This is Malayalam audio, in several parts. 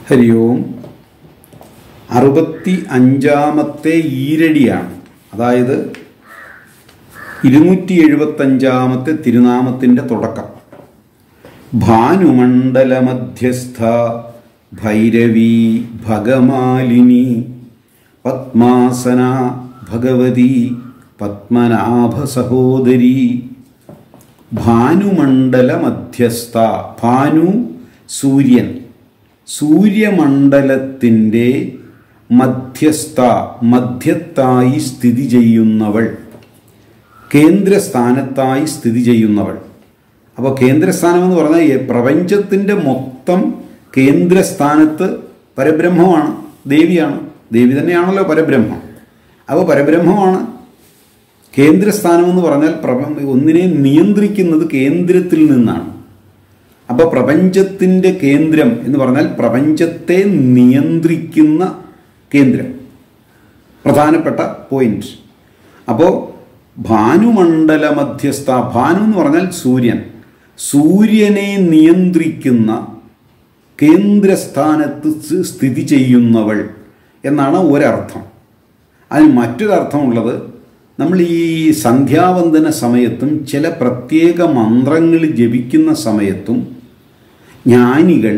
ഹരി ഓം. 65-ാമത്തെ ഈരടിയാണ്, അതായത് 275-ാമത്തെ തിരുനാമത്തിൻ്റെ തുടക്കം. ഭാനുമണ്ഡലമധ്യസ്ഥ ഭൈരവീ ഭഗമാലിനി പത്മാസന ഭഗവതി പത്മനാഭ സഹോദരി. ഭാനുമണ്ഡലമധ്യസ്ഥ, ഭാനു സൂര്യൻ, സൂര്യമണ്ഡലത്തിൻ്റെ മധ്യസ്ഥ, മധ്യത്തായി സ്ഥിതി ചെയ്യുന്നവൾ, കേന്ദ്രസ്ഥാനത്തായി സ്ഥിതി ചെയ്യുന്നവൾ. അപ്പോൾ കേന്ദ്രസ്ഥാനം എന്ന് പറഞ്ഞാൽ പ്രപഞ്ചത്തിൻ്റെ മൊത്തം കേന്ദ്രസ്ഥാനത്ത് പരബ്രഹ്മമാണ്, ദേവിയാണ്. ദേവി തന്നെയാണല്ലോ പരബ്രഹ്മം. അപ്പോൾ പരബ്രഹ്മമാണ്. കേന്ദ്രസ്ഥാനം എന്ന് പറഞ്ഞാൽ ഒന്നിനെ നിയന്ത്രിക്കുന്നത് കേന്ദ്രത്തിൽ നിന്നാണ്. അപ്പോൾ പ്രപഞ്ചത്തിൻ്റെ കേന്ദ്രം എന്ന് പറഞ്ഞാൽ പ്രപഞ്ചത്തെ നിയന്ത്രിക്കുന്ന കേന്ദ്രം, പ്രധാനപ്പെട്ട പോയിന്റ്. അപ്പോൾ ഭാനുമണ്ഡല മധ്യസ്ഥ, ഭാനു എന്ന് പറഞ്ഞാൽ സൂര്യൻ, സൂര്യനെ നിയന്ത്രിക്കുന്ന കേന്ദ്രസ്ഥാനത്ത് സ്ഥിതി ചെയ്യുന്നവൾ എന്നാണ് ഒരർത്ഥം. അതിന് മറ്റൊരർത്ഥമുള്ളത്, നമ്മൾ ഈ സന്ധ്യാവന്ദന സമയത്തും ചില പ്രത്യേക മന്ത്രങ്ങൾ ജപിക്കുന്ന സമയത്തും ജ്ഞാനികൾ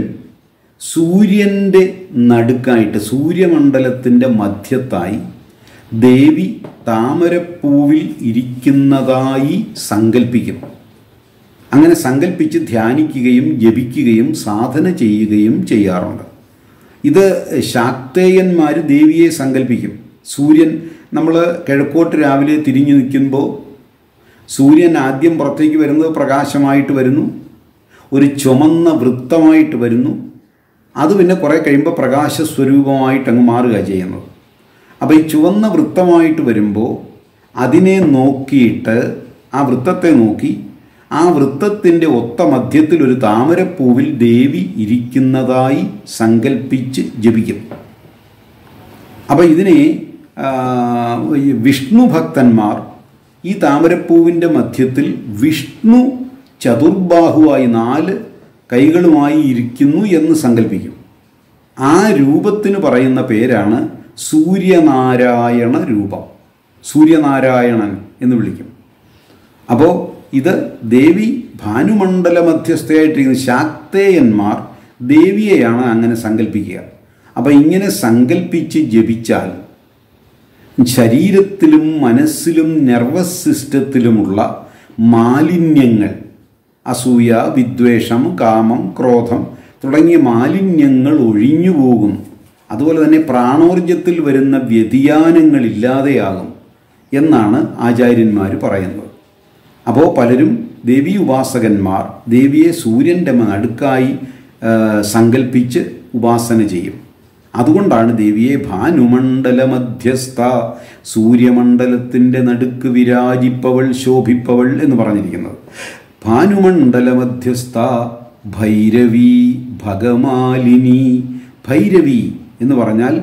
സൂര്യൻ്റെ നടുക്കായിട്ട്, സൂര്യമണ്ഡലത്തിൻ്റെ മധ്യത്തായി ദേവി താമരപ്പൂവിൽ ഇരിക്കുന്നതായി സങ്കല്പിക്കും. അങ്ങനെ സങ്കല്പിച്ച് ധ്യാനിക്കുകയും ജപിക്കുകയും സാധന ചെയ്യുകയും ചെയ്യാറുണ്ട്. ഇത് ശാക്തേയന്മാർ ദേവിയെ സങ്കല്പിക്കും. സൂര്യൻ, നമ്മൾ കിഴക്കോട്ട് രാവിലെ തിരിഞ്ഞു നിൽക്കുമ്പോൾ സൂര്യൻ ആദ്യം പുറത്തേക്ക് വരുന്നത് പ്രകാശമായിട്ട് വരുന്നു, ഒരു ചുമന്ന വൃത്തമായിട്ട് വരുന്നു. അത് പിന്നെ കുറേ കഴിയുമ്പോൾ പ്രകാശസ്വരൂപമായിട്ട് അങ്ങ് മാറുക ചെയ്യുന്നത്. അപ്പോൾ ഈ ചുവന്ന വൃത്തമായിട്ട് വരുമ്പോൾ അതിനെ നോക്കിയിട്ട്, ആ വൃത്തത്തെ നോക്കി, ആ വൃത്തത്തിൻ്റെ ഒത്ത മധ്യത്തിൽ ഒരു താമരപ്പൂവിൽ ദേവി ഇരിക്കുന്നതായി സങ്കല്പിച്ച് ജപിക്കും. അപ്പോൾ ഇതിനെ വിഷ്ണു ഭക്തന്മാർ ഈ താമരപ്പൂവിൻ്റെ മധ്യത്തിൽ വിഷ്ണു ചതുർബാഹുവായി 4 കൈകളുമായി ഇരിക്കുന്നു എന്ന് സങ്കല്പിക്കും. ആ രൂപത്തിന് പറയുന്ന പേരാണ് സൂര്യനാരായണ രൂപം, സൂര്യനാരായണൻ എന്ന് വിളിക്കും. അപ്പോൾ ഇത് ദേവി ഭാനുമണ്ഡല മധ്യസ്ഥയായിട്ടിരിക്കുന്ന ശാക്തേയന്മാർ ദേവിയെയാണ് അങ്ങനെ സങ്കല്പിക്കുക. അപ്പോൾ ഇങ്ങനെ സങ്കല്പിച്ച് ജപിച്ചാൽ ശരീരത്തിലും മനസ്സിലും നെർവസ് സിസ്റ്റത്തിലുമുള്ള മാലിന്യങ്ങൾ, അസൂയ, വിദ്വേഷം, കാമം, ക്രോധം തുടങ്ങിയ മാലിന്യങ്ങൾ ഒഴിഞ്ഞു പോകും. അതുപോലെ തന്നെ പ്രാണോർജത്തിൽ വരുന്ന വ്യതിയാനങ്ങൾ ഇല്ലാതെയാകും എന്നാണ് ആചാര്യന്മാർ പറയുന്നത്. അപ്പോൾ പലരും ദേവീ ഉപാസകന്മാർ ദേവിയെ സൂര്യൻ്റെ നടുക്കായി സങ്കല്പിച്ച് ഉപാസന ചെയ്യും. അതുകൊണ്ടാണ് ദേവിയെ ഭാനുമണ്ഡല മധ്യസ്ഥ, സൂര്യമണ്ഡലത്തിൻ്റെ നടുക്ക് വിരാജിപ്പവൾ, ശോഭിപ്പവൾ എന്ന് പറഞ്ഞിരിക്കുന്നത്. ഭാനുമണ്ഡല മധ്യസ്ഥ ഭൈരവി ഭഗമാലിനി. ഭൈരവി എന്ന് പറഞ്ഞാൽ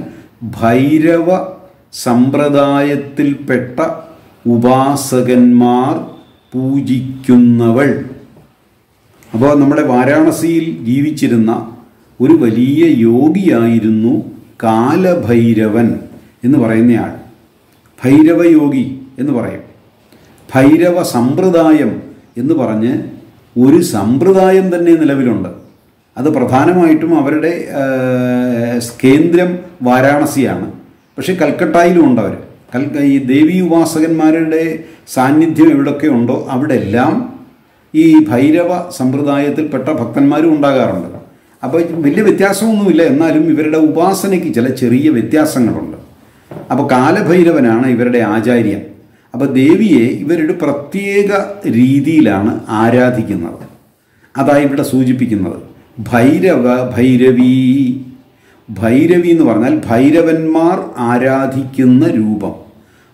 ഭൈരവ സമ്പ്രദായത്തിൽപ്പെട്ട ഉപാസകന്മാർ പൂജിക്കുന്നവൾ. അപ്പോൾ നമ്മുടെ വാരാണസിയിൽ ജീവിച്ചിരുന്ന ഒരു വലിയ യോഗിയായിരുന്നു കാലഭൈരവൻ എന്ന് പറയുന്നയാൾ. ഭൈരവയോഗി എന്ന് പറയും. ഭൈരവ സമ്പ്രദായം എന്ന് പറഞ്ഞ് ഒരു സമ്പ്രദായം തന്നെ നിലവിലുണ്ട്. അത് പ്രധാനമായിട്ടും അവരുടെ കേന്ദ്രം വാരാണസിയാണ്. പക്ഷേ കൽക്കട്ടയിലും ഉണ്ട് അവർ. ഈ ദേവീ ഉപാസകന്മാരുടെ സാന്നിധ്യം എവിടെയൊക്കെ ഉണ്ടോ അവിടെ എല്ലാം ഈ ഭൈരവ സമ്പ്രദായത്തിൽപ്പെട്ട ഭക്തന്മാരും ഉണ്ടാകാറുണ്ട്. അപ്പോൾ വലിയ വ്യത്യാസമൊന്നുമില്ല, എന്നാലും ഇവരുടെ ഉപാസനയ്ക്ക് ചില ചെറിയ വ്യത്യാസങ്ങളുണ്ട്. അപ്പോൾ കാലഭൈരവനാണ് ഇവരുടെ ആചാര്യൻ. അപ്പോൾ ദേവിയെ ഇവരുടെ പ്രത്യേക രീതിയിലാണ് ആരാധിക്കുന്നത്. അതായി ഇവിടെ സൂചിപ്പിക്കുന്നത് ഭൈരവ ഭൈരവി. ഭൈരവി എന്ന് പറഞ്ഞാൽ ഭൈരവന്മാർ ആരാധിക്കുന്ന രൂപം.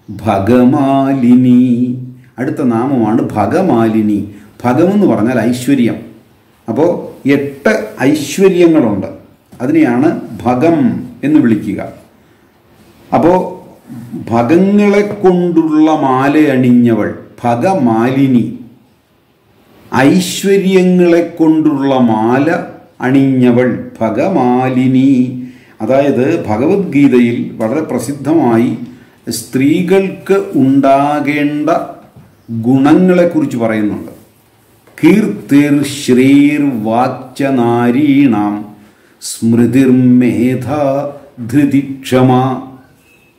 ഭഗമാലിനി, അടുത്ത നാമമാണ് ഭഗമാലിനി. ഭഗമെന്ന് പറഞ്ഞാൽ ഐശ്വര്യം. അപ്പോൾ 8 ഐശ്വര്യങ്ങളുണ്ട്, അതിനെയാണ് ഭഗം എന്ന് വിളിക്കുക. അപ്പോൾ ഭഗങ്ങളെ കൊണ്ടുള്ള മാല അണിഞ്ഞവൾ ഭഗമാലിനി, ഐശ്വര്യങ്ങളെ കൊണ്ടുള്ള മാല അണിഞ്ഞവൾ ഭഗമാലിനി. അതായത് ഭഗവത്ഗീതയിൽ വളരെ പ്രസിദ്ധമായി സ്ത്രീകൾക്ക് ഉണ്ടാകേണ്ട ഗുണങ്ങളെക്കുറിച്ച് പറയുന്നുണ്ട്. കീർത്തിർ ശ്രീർ വാച്യനാരീണാം സ്മൃതിർമേധ ധൃതിക്ഷമ.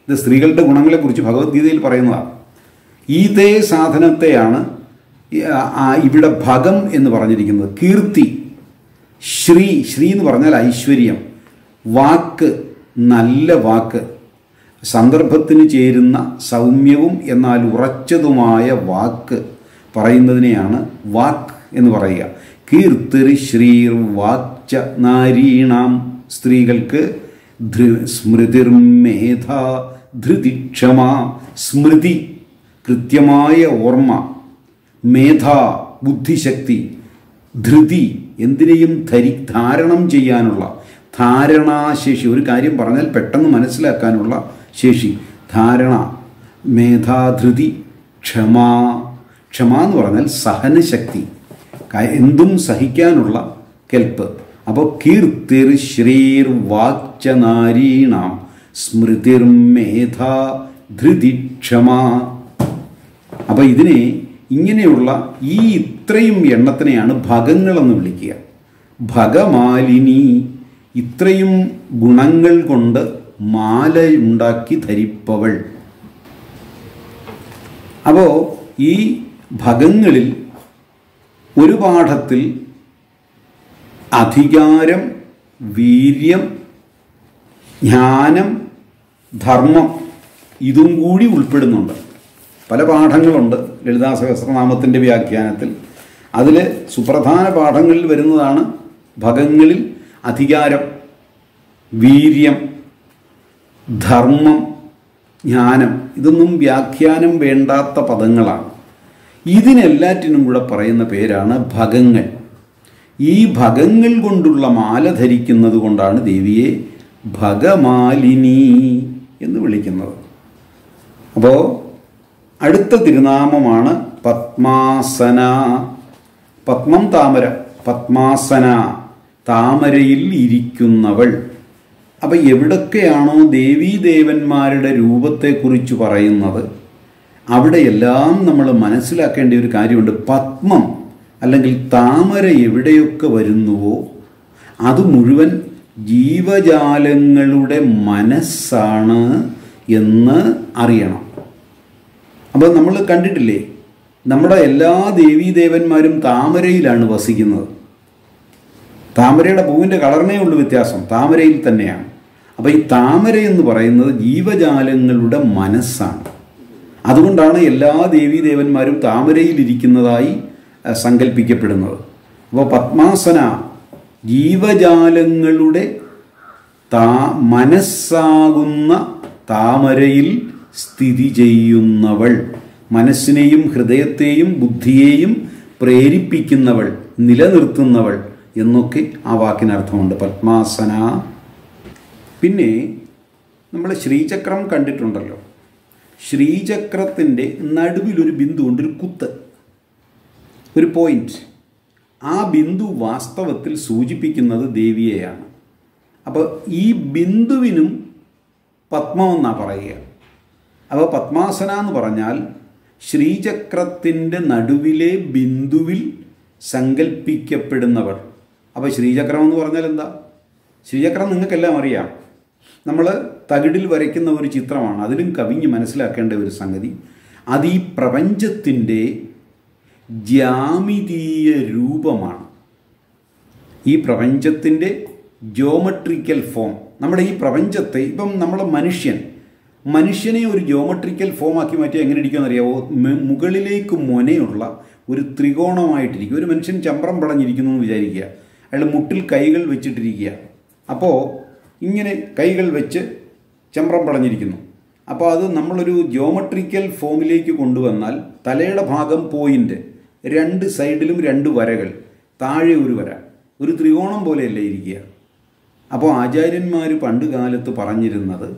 ഇത് സ്ത്രീകളുടെ ഗുണങ്ങളെക്കുറിച്ച് ഭഗവത്ഗീതയിൽ പറയുന്നതാണ്. ഇതേ സാധനത്തെയാണ് ഇവിടെ ഭഗം എന്ന് പറഞ്ഞിരിക്കുന്നത്. കീർത്തി, ശ്രീ എന്ന് പറഞ്ഞാൽ ഐശ്വര്യം, വാക്ക് നല്ല വാക്ക്, സന്ദർഭത്തിന് ചേരുന്ന സൗമ്യവും എന്നാൽ ഉറച്ചതുമായ വാക്ക് പറയുന്നതിനെയാണ് വാക്ക് എന്ന് പറയുക. കീർത്തിർ ശ്രീർ വാച്ച നാരീണാം, സ്ത്രീകൾക്ക് സ്മൃതിർമേധ ധൃതിക്ഷമ. സ്മൃതി കൃത്യമായ ഓർമ്മ, മേധ ബുദ്ധിശക്തി, ധൃതി എന്തിനേയും ധാരണം ചെയ്യാനുള്ള ധാരണാശേഷി, ഒരു കാര്യം പറഞ്ഞാൽ പെട്ടെന്ന് മനസ്സിലാക്കാനുള്ള ശേഷി, ധാരണ, മേധാധൃതി, ക്ഷമ. ക്ഷമ എന്ന് പറഞ്ഞാൽ സഹനശക്തി, എന്തും സഹിക്കാനുള്ള കെൽപ്പ്. അപ്പോൾ കീർത്തിർ ശ്രീർ വാച്യനാരീണാം സ്മൃതിർമേധ ധൃതി ക്ഷമ. അപ്പോൾ ഇതിനെ ഇങ്ങനെയുള്ള ഇത്രയും എണ്ണത്തിനെയാണ് ഭഗങ്ങളെന്ന് വിളിക്കുക. ഭഗമാലിനി, ഇത്രയും ഗുണങ്ങൾ കൊണ്ട് മാലയുണ്ടാക്കി ധരിപ്പവൾ. അപ്പോൾ ഈ ഭഗങ്ങളിൽ ഒരു പാഠത്തിൽ അധികാരം, വീര്യം, ജ്ഞാനം, ധർമ്മം ഇതും കൂടി ഉൾപ്പെടുന്നുണ്ട്. പല പാഠങ്ങളുണ്ട് ലളിതാ സഹസ്രനാമത്തിൻ്റെ വ്യാഖ്യാനത്തിൽ. അതിൽ സുപ്രധാന പാഠങ്ങളിൽ വരുന്നതാണ് ഭഗങ്ങളിൽ അധികാരം, വീര്യം, ധർമ്മം, ജ്ഞാനം. ഇതൊന്നും വ്യാഖ്യാനം വേണ്ടാത്ത പദങ്ങളാണ്. ഇതിനെല്ലാറ്റിനും കൂടെ പറയുന്ന പേരാണ് ഭഗങ്ങൾ. ഈ ഭഗങ്ങൾ കൊണ്ടുള്ള മാല ധരിക്കുന്നത് കൊണ്ടാണ് ദേവിയെ ഭഗമാലിനി എന്ന് വിളിക്കുന്നത്. അപ്പോൾ അടുത്ത തിരുനാമമാണ് പത്മാസന. പത്മം താമര, പത്മാസന താമരയിൽ ഇരിക്കുന്നവൾ. അപ്പം എവിടൊക്കെയാണോ ദേവീദേവന്മാരുടെ രൂപത്തെക്കുറിച്ച് പറയുന്നത് അവിടെയെല്ലാം നമ്മൾ മനസ്സിലാക്കേണ്ട ഒരു കാര്യമുണ്ട്. പത്മം അല്ലെങ്കിൽ താമര എവിടെയൊക്കെ വരുന്നുവോ അത് മുഴുവൻ ജീവജാലങ്ങളുടെ മനസ്സാണ് എന്ന് അറിയണം. അപ്പോൾ നമ്മൾ കണ്ടിട്ടില്ലേ, നമ്മുടെ എല്ലാ ദേവീദേവന്മാരും താമരയിലാണ് വസിക്കുന്നത്. താമരയുടെ പൂവിൻ്റെ കളറിനേ ഉള്ളൂ വ്യത്യാസം, താമരയിൽ തന്നെയാണ്. അപ്പോൾ ഈ താമര എന്ന് പറയുന്നത് ജീവജാലങ്ങളുടെ മനസ്സാണ്. അതുകൊണ്ടാണ് എല്ലാ ദേവീദേവന്മാരും താമരയിലിരിക്കുന്നതായി സങ്കല്പിക്കപ്പെടുന്നത്. അപ്പോൾ പത്മാസന ജീവജാലങ്ങളുടെ മനസ്സാകുന്ന താമരയിൽ സ്ഥിതി ചെയ്യുന്നവൾ, മനസ്സിനെയും ഹൃദയത്തെയും ബുദ്ധിയെയും പ്രേരിപ്പിക്കുന്നവൾ, നിലനിർത്തുന്നവൾ എന്നൊക്കെ ആ വാക്കിനർത്ഥമുണ്ട് പത്മാസന. പിന്നെ നമ്മൾ ശ്രീചക്രം കണ്ടിട്ടുണ്ടല്ലോ. ശ്രീചക്രത്തിൻ്റെ നടുവിലൊരു ബിന്ദുണ്ട്, ഒരു കുത്ത്, ഒരു പോയിന്റ്. ആ ബിന്ദു വാസ്തവത്തിൽ സൂചിപ്പിക്കുന്നത് ദേവിയെയാണ്. അപ്പോൾ ഈ ബിന്ദുവിനും പത്മമെന്നാണ് പറയുക. അപ്പോൾ പത്മാസന എന്ന് പറഞ്ഞാൽ ശ്രീചക്രത്തിൻ്റെ നടുവിലെ ബിന്ദുവിൽ സങ്കല്പിക്കപ്പെടുന്നവർ. അപ്പോൾ ശ്രീചക്രം എന്ന് പറഞ്ഞാൽ എന്താ? ശ്രീചക്രം നിങ്ങൾക്കെല്ലാം അറിയാം. നമ്മൾ തകിടിൽ വരയ്ക്കുന്ന ഒരു ചിത്രമാണ്. അതിലും കവിഞ്ഞ് മനസ്സിലാക്കേണ്ട ഒരു സംഗതി, അത് ഈ പ്രപഞ്ചത്തിൻ്റെ ജ്യാമിതീയ രൂപമാണ്. ഈ പ്രപഞ്ചത്തിൻ്റെ ജിയോമെട്രിക്കൽ ഫോം. നമ്മുടെ ഈ പ്രപഞ്ചത്തെ ഇപ്പം നമ്മൾ മനുഷ്യനെ ഒരു ജിയോമെട്രിക്കൽ ഫോമാക്കി മാറ്റി എങ്ങനെ ഇരിക്കുമെന്ന് അറിയാമോ? മുകളിലേക്ക് മുനയുള്ള ഒരു ത്രികോണമായിട്ടിരിക്കും. ഒരു മനുഷ്യൻ ചമ്പ്രം പടഞ്ഞിരിക്കുന്നു എന്ന് വിചാരിക്കുക. അയാൾ മുട്ടിൽ കൈകൾ വെച്ചിട്ടിരിക്കുക. അപ്പോൾ ഇങ്ങനെ കൈകൾ വെച്ച് ചമ്പ്രം പടഞ്ഞിരിക്കുന്നു. അപ്പോൾ അത് നമ്മളൊരു ജിയോമെട്രിക്കൽ ഫോമിലേക്ക് കൊണ്ടുവന്നാൽ തലയുടെ ഭാഗം പോയിൻ്റ്, രണ്ട് സൈഡിലും രണ്ട് വരകൾ, താഴെ ഒരു വര, ഒരു ത്രികോണം പോലെയല്ലേ ഇരിക്കുക. അപ്പോൾ ആചാര്യന്മാർ പണ്ട് കാലത്ത് പറഞ്ഞിരുന്നത്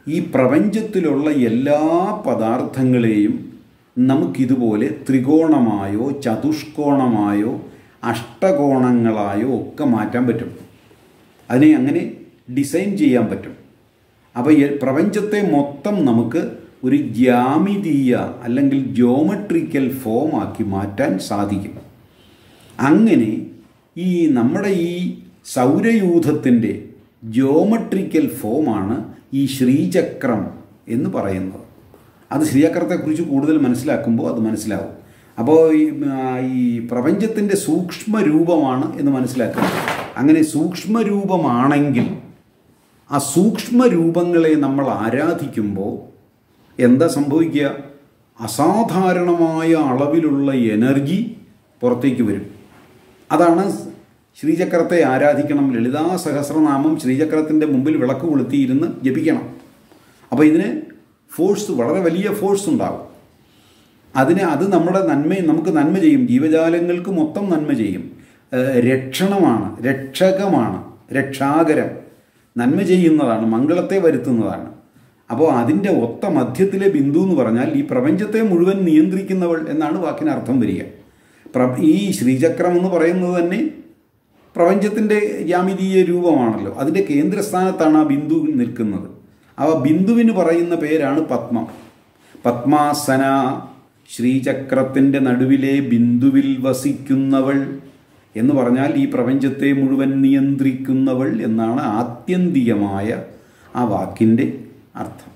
ഈ പ്രപഞ്ചത്തിലുള്ള എല്ലാ പദാർത്ഥങ്ങളെയും നമുക്കിതുപോലെ ത്രികോണമായോ ചതുഷ്കോണമായോ അഷ്ടകോണങ്ങളായോ ഒക്കെ മാറ്റാൻ പറ്റും. അതിനെ അങ്ങനെ ഡിസൈൻ ചെയ്യാൻ പറ്റും. അപ്പോൾ ഈ പ്രപഞ്ചത്തെ മൊത്തം നമുക്ക് ഒരു ജ്യാമിതീയ അല്ലെങ്കിൽ ജോമെട്രിക്കൽ ഫോമാക്കി മാറ്റാൻ സാധിക്കും. അങ്ങനെ ഈ നമ്മുടെ ഈ സൗരയൂഥത്തിൻ്റെ ജോമെട്രിക്കൽ ഫോമാണ് ഈ ശ്രീചക്രം എന്ന് പറയുന്നത്. അത് ശ്രീചക്രത്തെക്കുറിച്ച് കൂടുതൽ മനസ്സിലാക്കുമ്പോൾ അത് മനസ്സിലാവും. അപ്പോൾ ഈ പ്രപഞ്ചത്തിൻ്റെ സൂക്ഷ്മരൂപമാണ് എന്ന് മനസ്സിലാക്കുക. അങ്ങനെ സൂക്ഷ്മരൂപമാണെങ്കിൽ ആ സൂക്ഷ്മരൂപങ്ങളെ നമ്മൾ ആരാധിക്കുമ്പോൾ എന്താ സംഭവിക്കുക? അസാധാരണമായ അളവിലുള്ള എനർജി പുറത്തേക്ക് വരും. അതാണ് ശ്രീചക്രത്തെ ആരാധിക്കണം. ലളിതാ സഹസ്രനാമം ശ്രീചക്രത്തിൻ്റെ മുമ്പിൽ വിളക്ക് കൊളുത്തിയിരുന്ന് ജപിക്കണം. അപ്പോൾ ഇതിന് ഫോഴ്സ്, വളരെ വലിയ ഫോഴ്സ് ഉണ്ടാകും. അത് നമ്മുടെ നമുക്ക് നന്മ ചെയ്യും, ജീവജാലങ്ങൾക്ക് മൊത്തം നന്മ ചെയ്യും. രക്ഷണമാണ്, രക്ഷകമാണ്, രക്ഷാകരം, നന്മ ചെയ്യുന്നതാണ്, മംഗളത്തെ വരുത്തുന്നതാണ്. അപ്പോൾ അതിൻ്റെ ഒത്ത മധ്യത്തിലെ ബിന്ദു എന്ന് പറഞ്ഞാൽ ഈ പ്രപഞ്ചത്തെ മുഴുവൻ നിയന്ത്രിക്കുന്നവൾ എന്നാണ് വാക്കിന് അർത്ഥം വരിക. ഈ ശ്രീചക്രം എന്ന് പറയുന്നത് തന്നെ പ്രപഞ്ചത്തിൻ്റെ ജ്യാമിതീയ രൂപമാണല്ലോ. അതിൻ്റെ കേന്ദ്രസ്ഥാനത്താണ് ആ ബിന്ദു നിൽക്കുന്നത്. ആ ബിന്ദുവിന് പറയുന്ന പേരാണ് പത്മം. പത്മാസന, ശ്രീചക്രത്തിൻ്റെ നടുവിലെ ബിന്ദുവിൽ വസിക്കുന്നവൾ എന്ന് പറഞ്ഞാൽ ഈ പ്രപഞ്ചത്തെ മുഴുവൻ നിയന്ത്രിക്കുന്നവൾ എന്നാണ് ആത്യന്തികമായ ആ വാക്കിൻ്റെ അർത്ഥം.